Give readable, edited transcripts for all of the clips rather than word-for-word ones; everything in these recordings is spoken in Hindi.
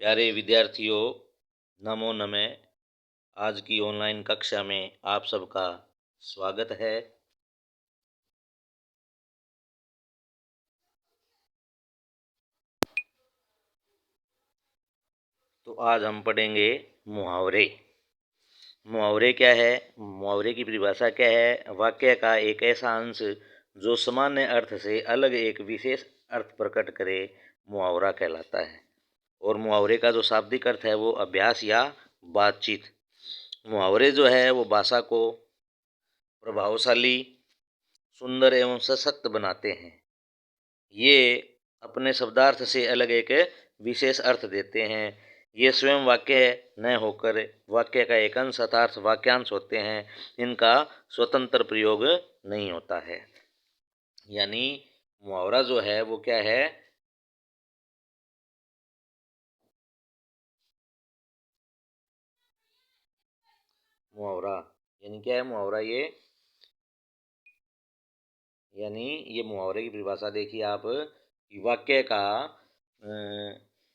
प्यारे विद्यार्थियों, नमो नमः। आज की ऑनलाइन कक्षा में आप सबका स्वागत है। तो आज हम पढ़ेंगे मुहावरे। मुहावरे क्या है? मुहावरे की परिभाषा क्या है? वाक्य का एक ऐसा अंश जो सामान्य अर्थ से अलग एक विशेष अर्थ प्रकट करे, मुहावरा कहलाता है। और मुहावरे का जो शाब्दिक अर्थ है वो अभ्यास या बातचीत। मुहावरे जो है वो भाषा को प्रभावशाली, सुंदर एवं सशक्त बनाते हैं। ये अपने शब्दार्थ से अलग एक विशेष अर्थ देते हैं। ये स्वयं वाक्य न होकर वाक्य का एक अंश अर्थात वाक्यांश होते हैं। इनका स्वतंत्र प्रयोग नहीं होता है। यानी मुहावरा जो है वो क्या है? मुहावरा यानी क्या है? मुहावरा ये मुहावरे की परिभाषा देखिए आप कि वाक्य का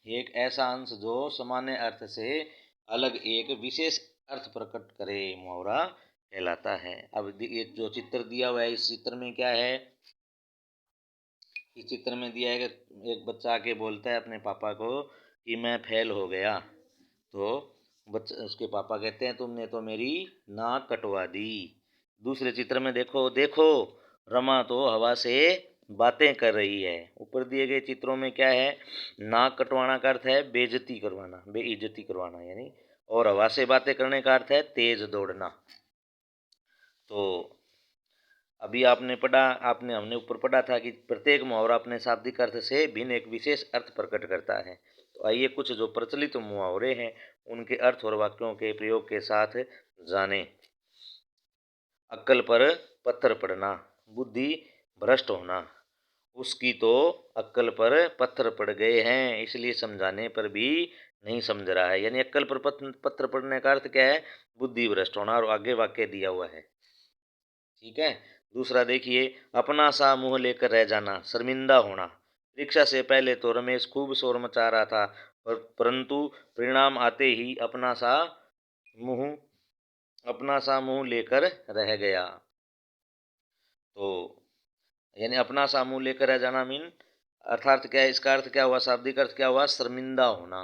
एक ऐसा अंश जो सामान्य अर्थ से अलग एक विशेष अर्थ प्रकट करे, मुहावरा कहलाता है। अब ये जो चित्र दिया हुआ है, इस चित्र में क्या है? इस चित्र में दिया है कि एक बच्चा आके बोलता है अपने पापा को कि मैं फेल हो गया। तो बच्चा उसके पापा कहते हैं तुमने तो मेरी नाक कटवा दी। दूसरे चित्र में देखो देखो, रमा तो हवा से बातें कर रही है। ऊपर दिए गए चित्रों में क्या है? नाक कटवाना का अर्थ है बेइज्जती करवाना, बेइज्जती करवाना यानी, और हवा से बातें करने का अर्थ है तेज दौड़ना। तो अभी हमने ऊपर पढ़ा था कि प्रत्येक मुहावरा अपने शाब्दिक अर्थ से भिन्न एक विशेष अर्थ प्रकट करता है। तो आइए कुछ जो प्रचलित मुहावरे हैं उनके अर्थ और वाक्यों के प्रयोग के साथ जानें। अक्कल पर पत्थर पड़ना, बुद्धि भ्रष्ट होना। उसकी तो अक्कल पर पत्थर पड़ गए हैं, इसलिए समझाने पर भी नहीं समझ रहा है। यानी अक्कल पर पत्थर पड़ने का अर्थ क्या है? बुद्धि भ्रष्ट होना। और आगे वाक्य दिया हुआ है, ठीक है। दूसरा देखिए, अपना सा मुंह लेकर रह जाना, शर्मिंदा होना। परीक्षा से पहले तो रमेश खूब शोर मचा रहा था, परंतु परिणाम आते ही मुंह अपना सा मुंह लेकर रह गया। तो यानी अपना सा मुंह लेकर रह जाना मीन अर्थात क्या है? इसका अर्थ क्या हुआ? शाब्दिक अर्थ क्या हुआ? शर्मिंदा होना।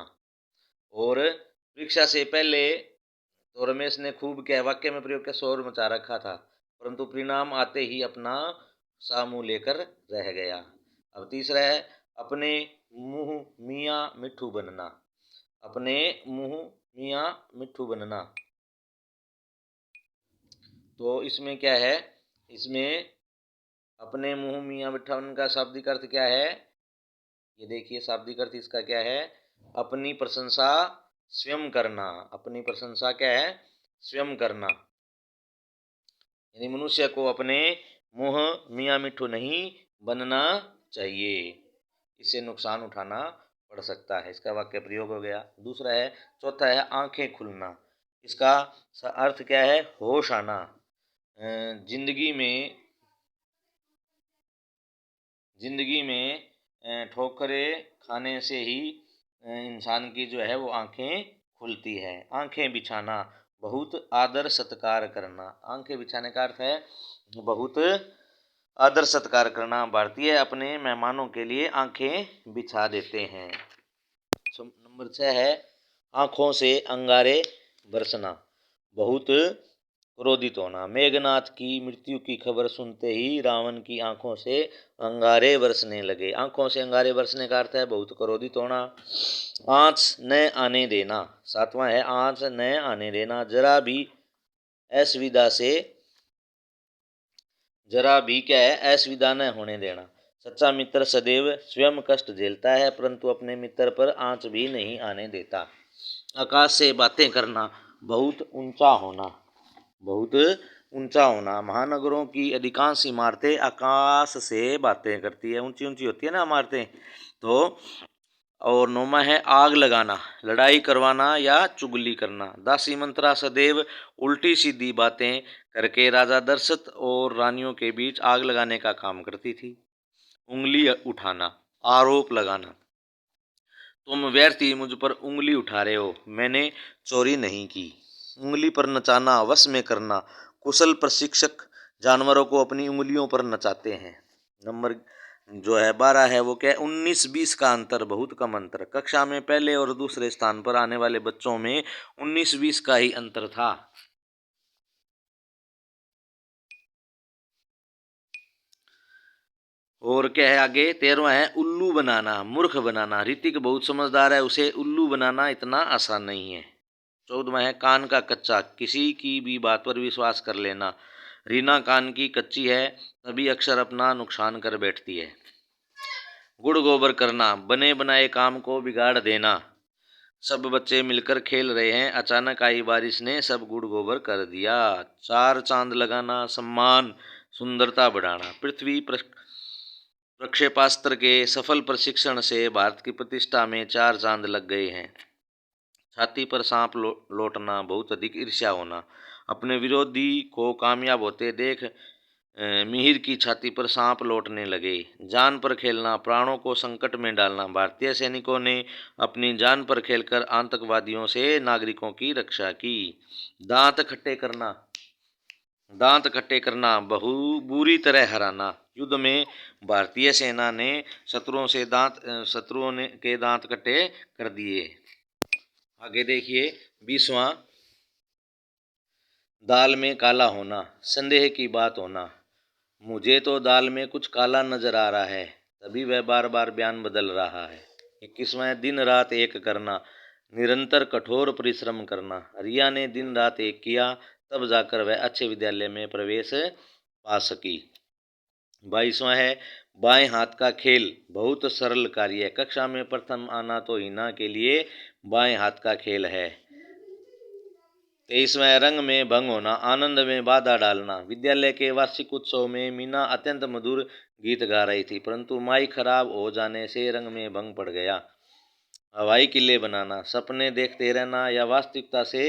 और परीक्षा से पहले तो रमेश ने खूब क्या वाक्य में प्रयोग किया? शोर मचा रखा था, परंतु परिणाम आते ही अपना सा मुंह लेकर रह गया। अब तीसरा है, अपने मुंह मियाँ मिट्ठू बनना। अपने मुंह मियाँ मिट्ठू बनना। तो इसमें क्या है? इसमें अपने मुंह मियाँ मिट्ठा बनने का शाब्दिक अर्थ क्या है? ये देखिए, शाब्दिक अर्थ इसका क्या है? अपनी प्रशंसा स्वयं करना। अपनी प्रशंसा क्या है? स्वयं करना। यानी मनुष्य को अपने मुंह मियाँ मिट्ठू नहीं बनना चाहिए, इससे नुकसान उठाना पड़ सकता है। इसका वाक्य प्रयोग हो गया। दूसरा है, चौथा है आंखें खुलना। इसका अर्थ क्या है? होश आना। जिंदगी में ठोकरें खाने से ही इंसान की जो है वो आंखें खुलती है। आंखें बिछाना, बहुत आदर सत्कार करना। आंखें बिछाने का अर्थ है बहुत आदर सत्कार करना। भारतीय अपने मेहमानों के लिए आंखें बिछा देते हैं। नंबर 6 है, आंखों से अंगारे बरसना, बहुत क्रोधित होना। मेघनाथ की मृत्यु की खबर सुनते ही रावण की आंखों से अंगारे बरसने लगे। आंखों से अंगारे बरसने का अर्थ है बहुत क्रोधित होना। आँच न आने देना। सातवां है, आँच न आने देना, जरा भी क्या है? असुविधा न होने देना। सच्चा मित्र सदैव स्वयं कष्ट झेलता है, परंतु अपने मित्र पर आँच भी नहीं आने देता। आकाश से बातें करना, बहुत ऊंचा होना। बहुत ऊंचा होना। महानगरों की अधिकांश इमारतें आकाश से बातें करती है, ऊंची ऊंची होती है ना इमारतें। तो और नौमा है, आग लगाना, लड़ाई करवाना या चुगली करना। दासी मंत्रा सदैव उल्टी सीधी बातें करके राजा दशरथ और रानियों के बीच आग लगाने का काम करती थी। उंगली उठाना, आरोप लगाना। तुम व्यर्थ ही मुझ पर उंगली उठा रहे हो, मैंने चोरी नहीं की। उंगली पर नचाना, वश में करना। कुशल प्रशिक्षक जानवरों को अपनी उंगलियों पर नचाते हैं। नंबर जो है 12 है वो क्या है, 19-20 का अंतर, बहुत कम अंतर। कक्षा में पहले और दूसरे स्थान पर आने वाले बच्चों में 19-20 का ही अंतर था। और क्या है आगे, 13वां है उल्लू बनाना, मूर्ख बनाना। ऋतिक बहुत समझदार है, उसे उल्लू बनाना इतना आसान नहीं है। 14वां है कान का कच्चा, किसी की भी बात पर विश्वास कर लेना। रीना कान की कच्ची है, तभी अक्सर अपना नुकसान कर बैठती है। गुड़ गोबर करना, बने बनाए काम को बिगाड़ देना। सब बच्चे मिलकर खेल रहे हैं, अचानक आई बारिश ने सब गुड़ गोबर कर दिया। 4 चांद लगाना, सम्मान सुंदरता बढ़ाना। पृथ्वी प्रक्षेपास्त्र के सफल प्रशिक्षण से भारत की प्रतिष्ठा में 4 चांद लग गए हैं। छाती पर सांप लौटना, बहुत अधिक ईर्ष्या होना। अपने विरोधी को कामयाब होते देख मिहिर की छाती पर सांप लौटने लगे। जान पर खेलना, प्राणों को संकट में डालना। भारतीय सैनिकों ने अपनी जान पर खेलकर आतंकवादियों से नागरिकों की रक्षा की। दांत खट्टे करना, बहु बुरी तरह हराना। युद्ध में भारतीय सेना ने शत्रुओं ने के दांत कट्टे कर दिए। आगे देखिए 20वां, दाल में काला होना, संदेह की बात होना। मुझे तो दाल में कुछ काला नजर आ रहा है, तभी वह बार बार बयान बदल रहा है। 21वां, दिन रात एक करना, निरंतर कठोर परिश्रम करना। रिया ने दिन रात एक किया, तब जाकर वह अच्छे विद्यालय में प्रवेश पा सकी। 22वां है बाएं हाथ का खेल, बहुत सरल कार्य है। कक्षा में प्रथम आना तो हिना के लिए बाएं हाथ का खेल है। 23वां, रंग में भंग होना, आनंद में बाधा डालना। विद्यालय के वार्षिक उत्सव में मीना अत्यंत मधुर गीत गा रही थी, परंतु माइक खराब हो जाने से रंग में भंग पड़ गया। हवाई किले बनाना, सपने देखते रहना या वास्तविकता से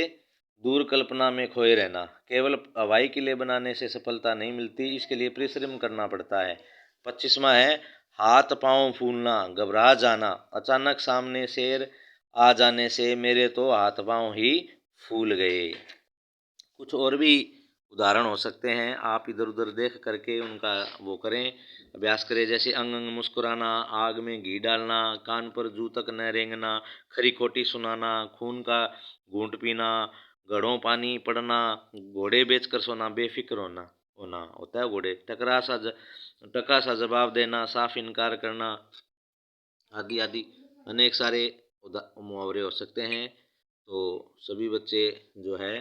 दूर कल्पना में खोए रहना। केवल हवाई किले बनाने से सफलता नहीं मिलती, इसके लिए परिश्रम करना पड़ता है। 25वां है हाथ पांव फूलना, घबरा जाना। अचानक सामने शेर आ जाने से मेरे तो हाथ पांव ही फूल गए। कुछ और भी उदाहरण हो सकते हैं, आप इधर उधर देख करके उनका वो करें, अभ्यास करें। जैसे अंग अंग मुस्कुराना, आग में घी डालना, कान पर जू तक न रेंगना, खरी खोटी सुनाना, खून का घूंट पीना, घड़ों पानी पड़ना, घोड़े बेचकर सोना, बेफिक्र होना होना होता है घोड़े, टका सा जवाब देना, साफ इनकार करना, आदि आदि अनेक सारे मुहावरे हो सकते हैं। तो सभी बच्चे जो है